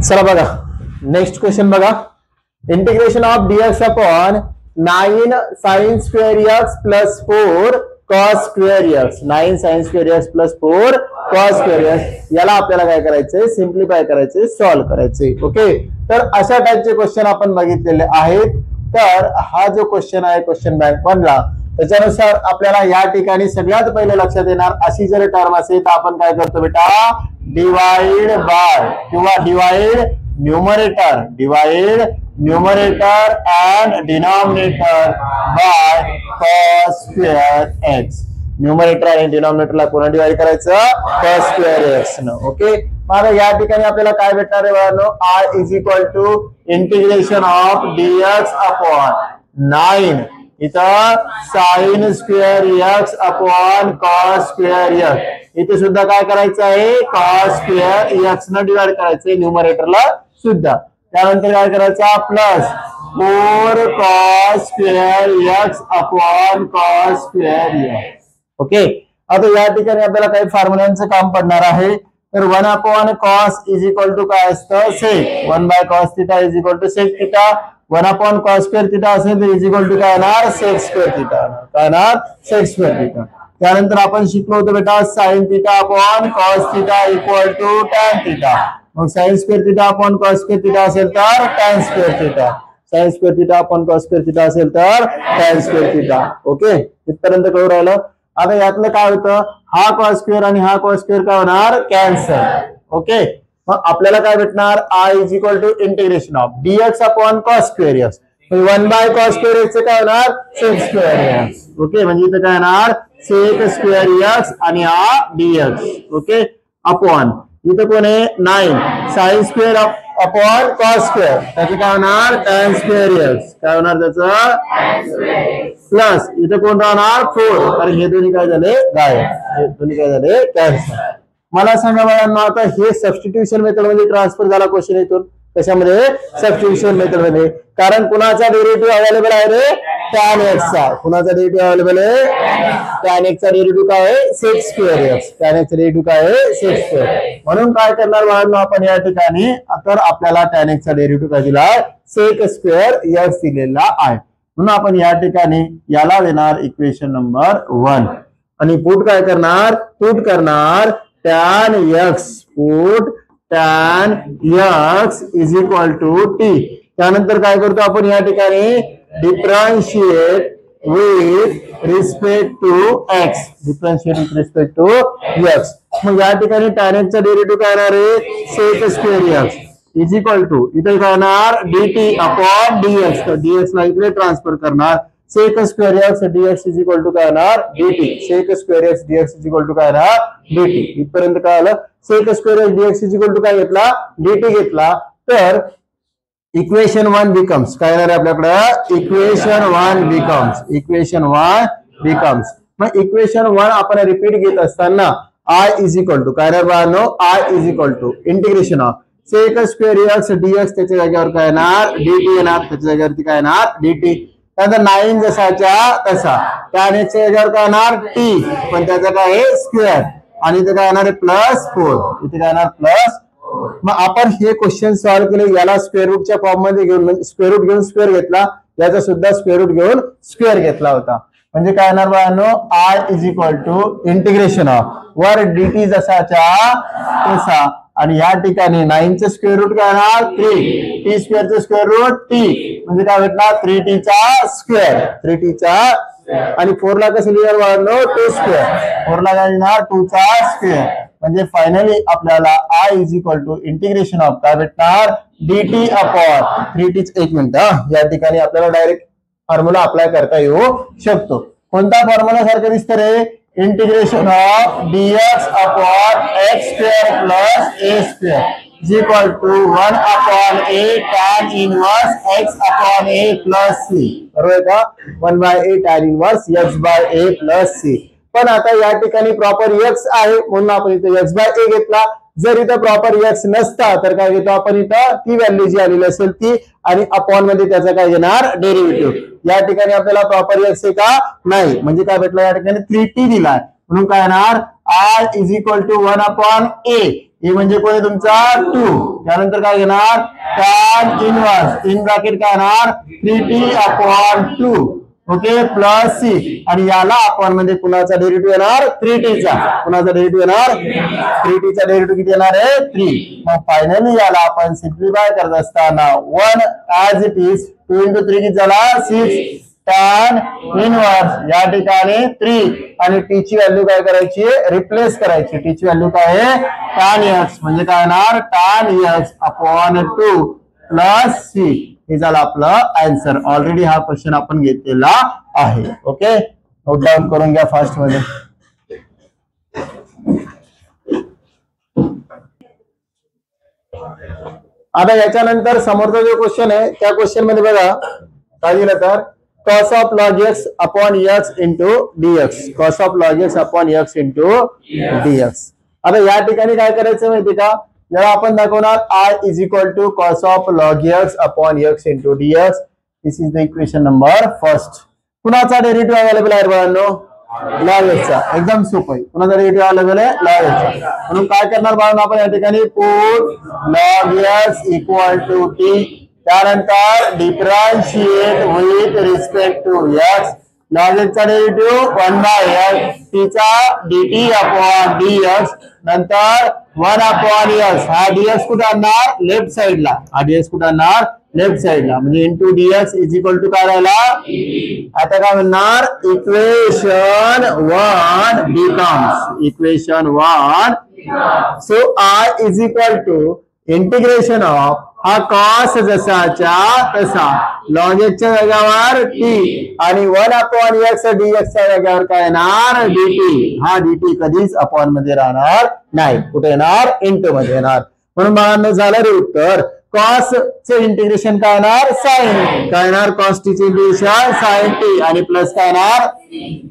चला बघा next question बघा. Integration of dx upon 9 sin square x plus 4 cos square x. 9 sin square x plus 4 cos square x याला आपल्याला काय करायचंय, सिम्प्लिफाय करायचंय, सॉल्व्ह करायचंय. ओके, तर अशा टाइपचे क्वेश्चन आपण बघितलेले आहेत. तर हा जो क्वेश्चन आहे क्वेश्चन बँक 1 ला, त्याच्यानुसार आपल्याला या ठिकाणी सगळ्यात पहिले लक्षात येणार अशी जर टर्म असेल तर आपण काय करतो बेटा, डिवाइड बाय किंवा divide numerator, divide numerator and denominator by cos square x. Numerator आणि डिनॉमिनेटरला कोणा डिवाइड करायचं, cos square x न. ओके, मग या ठिकाणी आपल्याला काय भेटणार आहे बाळांनो, i is equal to integration of dx upon 9 इथं sine square x upon cos square x. इथे सुद्धा काय करायचं आहे, cos स्क्वेअर x न डिवाइड करायचंय न्यूमरेटरला सुद्धा. त्यानंतर काय करायचं, plus 4 cos square x upon cos square x. Okay, आता या ठिकाणी आपल्याला काही फॉर्म्युलांचं काम पडणार आहे. तर 1 upon cos is equal to काय असतं, sec 1 by cos theta is equal to sec theta. 1 upon cos square theta असेल तर इज इक्वल टू काय येणार, सेक स्क्वेअर थिटा. काय येणार, सेक स्क्वेअर थिटा. त्यानंतर आपण शिकलो होतो बेटा sine theta upon cos theta equal to tan theta. मग sine square theta upon cos square theta असेल तर tan square theta. Sine square theta upon cos square theta असेल तर tan स्क्वेअर थिटा. ओके, इथपर्यंत कळू राहिलं. आता यातलं काय होतं, हा cos स्क्वेअर आणि हा cos स्क्वेअर काय होणार, कॅन्सल. ओके, मग आपल्याला काय भेटणार, i is equal to integration of dx upon cos square x. 1 by cos square x काय होणार, सेक स्क्वेअर x. ओके, म्हणजे इथं काय होणार, सेक स्क्वेअर x आणि हा dx. ओके, अपॉन इथं कोण आहे 9 sine square upon cos square, त्याचं काय होणार, tan स्क्वेअर x. काय होणार त्याचं, प्लस इथं कोण राहणार 4, कारण हे दोन्ही काय झाले, गायब. हे दोन्ही काय झाले, कॅन्सल. मला सांगा बाळांनो, आता हे सबस्टिट्यूशन मेथड मध्ये ट्रान्सफर झाला क्वेश्चन इथून कशामध्ये, सबस्टिट्यूशन मेथड मध्ये. कारण कुणाचा डेरिव्हेटिव्ह अवेलेबल आहे रे, tan x चा. कुणाचा डेरिव्हेटिव्ह अवेलेबल आहे, tan x चा डेरिव्हेटिव्ह काय आहे, sec square x. tan x चा डेरिव्हेटिव्ह काय आहे, सेक स्क्वेअर. म्हणून काय करणार बाळांनो आपण या ठिकाणी, तर आपल्याला tan x चा डेरिव्हेटिव्ह काय दिला आहे, सेक स्क्वेअर x दिलेला आहे. म्हणून आपण या ठिकाणी याला देणार इक्वेशन नंबर 1 आणि पुट काय करणार, पुट करणार tan x, put tan x is equal to t. त्यानंतर काय करतो आपण या ठिकाणी, differentiate with respect to x, differentiate with respect to x. मग या ठिकाणी tan x चा डेरिव्हेटिव्ह काय येणार आहे, sec square x is equal to इथे काय येणार, dt अपॉन dx. तर dx ला इकडे ट्रान्सफर करणार, sec square x dx is equal to काय येणार, dt. Sec square x dx is equal to काय येणार, dt. इथपर्यंत काय आलं, sec square x dx is equal to काय घेतला, dt घेतला. तर इक्वेशन 1 बिकम्स काय येणार आहे आपल्याकडे, इक्वेशन 1 बिकम्स, इक्वेशन 1 बिकम्स. मग इक्वेशन 1 आपण रिपीट घेत असताना i इज इक्वल टू काय येणार, i is equal to integration of sec square x dx, त्याच्या जागेवर काय येणार, dt येणार. त्याच्या जागेवरती काय येणार, dt. त्यानंतर 9 जसाच्या तसा, tan x च्या जागेवर काय येणार, t, पण त्याचा काय आहे, स्क्वेअर. आणि इथे काय येणार आहे, प्लस 4. इथे काय येणार, प्लस. मग आपण हे क्वेश्चन सॉल्व्ह केले, याला स्क्वेअर रूटच्या फॉर्म मध्ये घेऊन, म्हणजे स्क्वेअर रूट घेऊन स्क्वेअर घेतला, याचा सुद्धा स्क्वेअर रूट घेऊन स्क्वेअर घेतला होता. म्हणजे काय येणार बाळांनो, i is equal to integration of वर dt जसाच्या तसा, आणि या ठिकाणी 9 चे स्क्वेअर रूट काय येणार, 3, t स्क्वेअर चे स्क्वेअर रूट t, म्हणजे काय भेटणार, 3t चा स्क्वेअर, 3t चा. आणि 4 ला कसं लिहिणार बाळांनो, 2 स्क्वेअर. 4 ला काय लिहिणार, 2 चा स्क्वेअर. म्हणजे फायनली आपल्याला i is equal to integration of काय भेटणार, dt अपॉन 3t. एक मिनिट, या ठिकाणी आपल्याला डायरेक्ट फॉर्म्युला अप्लाय करता येऊ शकतो. कोणता फॉर्म्युला सारखं दिसतं रे, integration of dx upon x square plus a square is equal to 1 upon a tan inverse x upon a plus c. बरोबर आहे का, 1 by a tan inverse x by a plus c. पण आता या ठिकाणी प्रॉपर x आहे म्हणून आपण इथे x बाय a घेतला. जर इथं प्रॉपर x नसता तर काय घेतो आपण, इथं ती व्हॅल्यू जी आलेली असेल ती, आणि अपॉन मध्ये त्याचा काय येणार, डेरिव्हेटिव्ह. या ठिकाणी आपल्याला प्रॉपर x आहे का नाही, म्हणजे काय भेटलं, या ठिकाणी 3t दिलाय म्हणून काय येणार, i is equal to 1 upon a e म्हणजे कोण आहे तुमचा 2, त्यानंतर काय घेणार tan इनवर्स इन ब्रॅकेट काय येणार 3t/2 ओके प्लस सी आणि याला आपण म्हणजे कुणाचा डेरिव्हेटिव्ह येणार 3t चा, कुणाचा डेरिव्हेटिव्ह येणार 3t चा डेरिव्हेटिव्ह किती येणार आहे 3. मग फायनली याला आपण सिम्प्लिफाय करत असताना 1 ऍज इट इज 2 × 3 किती झाला 6 tan इनवर्स या ठिकाणी 3 आणि टी ची व्हॅल्यू काय करायची रिप्लेस करायची. टी ची व्हॅल्यू काय आहे tan x म्हणजे काय येणार tan x/2 प्लस सी हे झालं आपलं आन्सर. ऑलरेडी हा क्वेश्चन आपण घेतलेला आहे. ओके नोट डाऊन करून घ्या फास्ट मध्ये. आता याच्यानंतर समोरचा जो क्वेश्चन आहे त्या क्वेश्चन मध्ये बघा काय दिलं तर cos of log x upon x into dx, cos of log x upon x into dx. आता या ठिकाणी काय करायचं माहिती का जेव्हा आपण दाखवणार I is equal to cos of log x upon x into dx. This is the equation number first. कुणाचा डेरिव्हेटिव्ह अवेलेबल आहे बाळांनो log x चा. एकदम सोपं आहे. कुणाचा डेरिव्हेटिव्ह अवेलेबल आहे log x चा. म्हणून काय करणार बाळांनो आपण या ठिकाणी put log x equal to t त्यानंतर differentiate with respect to x. log x चा डेरिव्हेटिव्ह 1/x t चा dt/dx नंतर 1/x हा dx कुठे आणणार लेफ्ट साइडला, हा dx कुठे आणणार लेफ्ट साइडला म्हणजे into dx is equal to काय राहिला. आता काय म्हणणार equation 1 becomes equation 1. So I is equal to integration of हा कॉस जसाच्या तसा log x च्या जागेवर t आणि 1/x dx च्या जागेवर काय येणार dt. हा dt कधीच अपॉन मध्ये राहणार नाही, कुठे येणार इंटू मध्ये येणार. म्हणून बाळांनो झालं रे उत्तर. कॉस चे इंटिग्रेशन काय येणार साइन, काय येणार कॉस टी चे इंटिग्रेशन साइन टी आणि प्लस काय येणार.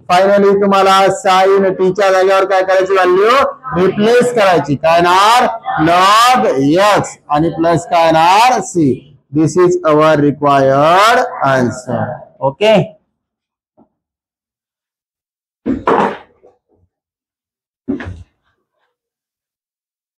फायनली तुम्हाला साइन टी च्या जागेवर काय करायची व्हॅल्यू रिप्लेस करायची, काय येणार log x आणि प्लस काय येणार c. This is our required answer. Okay